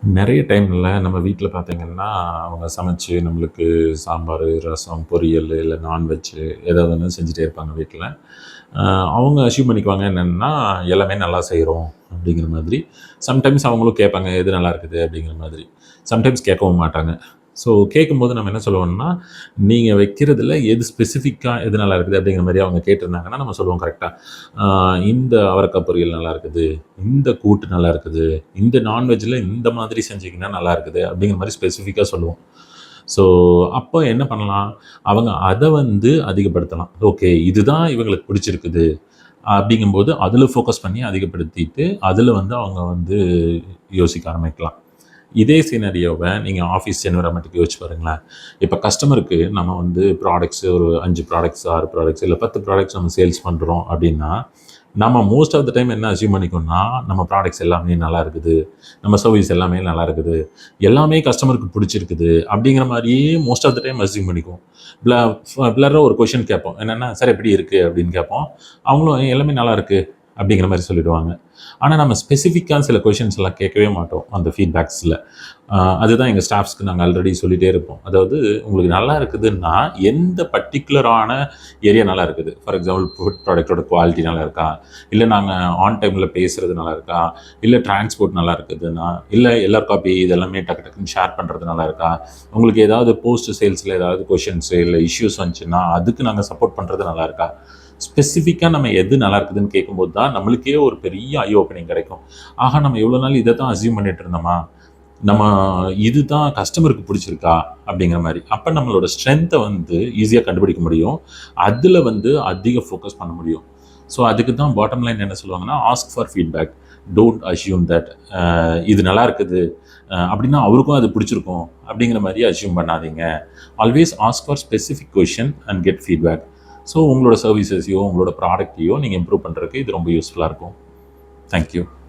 நெறைய டைம்ல நம்ம வீட்ல பார்த்தீங்கன்னா, அவங்க சமைச்சு நம்மளுக்கு சாம்பாரு, ரசம், பொரியல் இல்ல நான்வெஜ்ஜு ஏதாவது ஒண்ணு செஞ்சுட்டே இருப்பாங்க வீட்ல. அ அவங்க அஸ்யூம் பண்ணிக்குவாங்க என்னன்னா, எல்லாமே நல்லா செய்றோம் அப்படிங்கிற மாதிரி. சம்டைம்ஸ் அவங்களும் கேட்பாங்க, எது நல்லா இருக்குது அப்படிங்கிற மாதிரி. சம்டைம்ஸ் கேட்கவும் மாட்டாங்க. ஸோ கேட்கும்போது நம்ம என்ன சொல்லுவோம்னா, நீங்க வைக்கிறதுல எது ஸ்பெசிஃபிக்கா எது நல்லா இருக்குது அப்படிங்கிற மாரி அவங்க கேட்டிருந்தாங்கன்னா, நம்ம சொல்லுவோம் கரெக்ட்டா. அ இந்த அவரக்காய் பொரியல் நல்லா இருக்குது. இந்த கூட்டு நல்லா இருக்குது. இந்த நான்வெஜ்ல இந்த மாதிரி செஞ்சீங்கன்னா நல்லா இருக்குது. அப்படிங்கிற மாரி ஸ்பெசிஃபிக்கா சொல்லுவோம். ஸோ, அப்போ என்ன பண்ணலாம்? அவங்க அத வந்து அதிகப்படுத்தலாம். ஓகே, இதுதான் இவங்களுக்கு பிடிச்சிருக்குது. அப்படிங்கும்போது அதில ஃபோக்கஸ் பண்ணி அதிகப்படுத்திட்டு, அதில வந்து அவங்க வந்து யோசிக்க ஆரம்பிக்கலாம். இதே சினரியோவ நீங்க ஆஃபீஸ் என்வைரன்மென்ட்க்கு யோசிச்சு பாருங்களேன். இப்ப கஸ்டமருக்கு நம்ம வந்து ப்ராடக்ட்ஸ் ஒரு 5 ப்ராடக்ட்ஸ், 6 ப்ராடக்ட்ஸ் இல்ல 10 ப்ராடக்ட்ஸ் நம்ம சேல்ஸ் பண்றோம் அப்படின்னா, நம்ம மோஸ்ட் ஆஃப் த டைம் என்ன அஸ்யூம் பண்ணிக்குவோம்னா, நம்ம ப்ராடக்ட்ஸ் எல்லாமே நல்லா இருக்குது. நம்ம சர்வீஸ் எல்லாமே நல்லா இருக்குது. எல்லாமே கஸ்டமருக்கு பிடிச்சிருக்குது. அப்படிங்கிற மாரியே most of the time assume பண்ணிக்குவோம். பிள பிளர்ரா ஒரு கொஸ்டின் கேட்போம். என்னன்னா, "சார் எப்படி இருக்கு?" அப்படின்னு கேட்போம். அவங்களும் எல்லாமே நல்லா இருக்கு." அப்படிங்கிற மாரி சொல்லிடுவாங்க. ஆனா, நம்ம ஸ்பெசிஃபிக்கா சில கொஸ்டின்ஸ் எல்லாம் கேட்கவே மாட்டோம், அந்த ஃபீட்பேக்ஸ்ல. அதுதான் எங்க ஸ்டாஃப்ஸ்க்கு நாங்க ஆல்ரெடி சொல்லிட்டே இருப்போம். அதாவது உங்களுக்கு நல்லா இருக்குதுன்னா, எந்த பர்ட்டிகுலரான ஏரியா நல்லா இருக்குது? ஃபார் எக்ஸாம்பிள் ஃபுட் ப்ராடக்ட்டோட குவாலிட்டி நல்லா இருக்கா? இல்ல நாங்க ஆன் டைம்ல பேசுறது நல்லா இருக்கா? இல்ல டிரான்ஸ்போர்ட் நல்லா இருக்குதுன்னா, இல்ல எல்ஆர் காப்பி இதெல்லாமே டக்கு டக்குன்னு ஷேர் பண்றது நல்லா இருக்கா? உங்களுக்கு ஏதாவது போஸ்ட் சேல்ஸ்ல ஏதாவது கொஸ்டின்ஸ் இல்ல இஷ்யூஸ் வந்துச்சுன்னா, அதுக்கு நாங்க சப்போர்ட் பண்றது நல்லா இருக்கா? ஸ்பெசிஃபிக்கா நம்ம எது நல்லா இருக்குதுன்னு கேட்கும்போது தான், நம்மளுக்கே ஒரு பெரிய ஐ ஓப்பனிங் கிடைக்கும். ஆஹா! நம்ம இவ்வளோ நாள் இத தான் அஸ்யூம் பண்ணிட்டு இருந்தோமா? நம்ம இதுதான் கஸ்டமருக்கு பிடிச்சிருக்கா? அப்படிங்கிற மாரி. அப்ப நம்மளோட ஸ்ட்ரென்த்த வந்து ஈஸியா கண்டுபிடிக்க முடியும். அதுல வந்து அதிக ஃபோக்கஸ் பண்ண முடியும். ஸோ, அதுக்கு தான் பாட்டம் லைன் என்ன சொல்லுவாங்கன்னா, ask for feedback. Don't assume that இது நல்லா இருக்குது. அப்படின்னா அவருக்கும் அது பிடிச்சிருக்கும். அப்படிங்கிற மாரி அஸ்யூம் பண்ணாதீங்க. Always ask for specific question and get feedback. So, உங்களோட சர்வீசஸையோ, உங்களோட ப்ராடக்ட்டையோ நீங்க இம்ப்ரூவ் பண்றதுக்கு இது ரொம்ப யூஸ்ஃபுல்லா இருக்கும். Thank you.